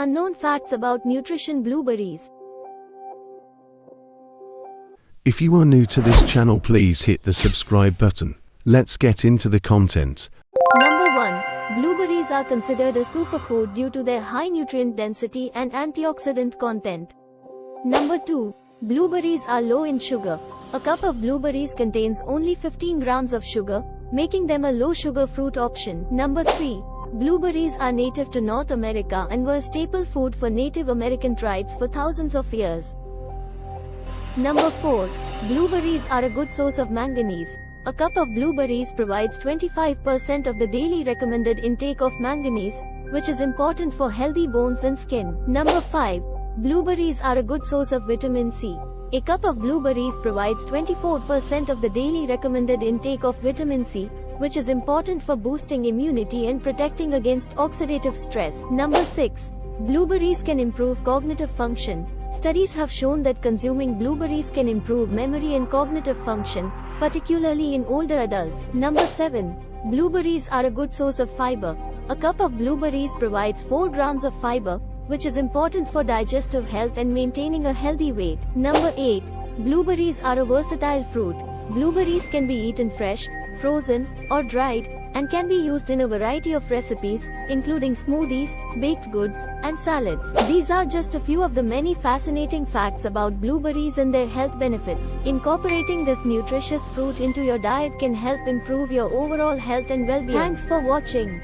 Unknown facts about nutrition. Blueberries. If you are new to this channel, please hit the subscribe button. Let's get into the content. Number 1. Blueberries are considered a superfood due to their high nutrient density and antioxidant content. Number 2. Blueberries are low in sugar. A cup of blueberries contains only 15 grams of sugar, making them a low-sugar fruit option. Number 3. Blueberries are native to North America and were a staple food for Native American tribes for thousands of years. Number 4. Blueberries are a good source of manganese. A cup of blueberries provides 25% of the daily recommended intake of manganese, which is important for healthy bones and skin. Number 5. Blueberries are a good source of vitamin C. A cup of blueberries provides 24% of the daily recommended intake of vitamin C, which is important for boosting immunity and protecting against oxidative stress. Number 6. Blueberries can improve cognitive function. Studies have shown that consuming blueberries can improve memory and cognitive function, particularly in older adults. Number 7. Blueberries are a good source of fiber. A cup of blueberries provides 4 grams of fiber, which is important for digestive health and maintaining a healthy weight. Number 8. Blueberries are a versatile fruit. Blueberries can be eaten fresh, frozen, or dried, and can be used in a variety of recipes, including smoothies, baked goods, and salads. These are just a few of the many fascinating facts about blueberries and their health benefits. Incorporating this nutritious fruit into your diet can help improve your overall health and well-being. Thanks for watching.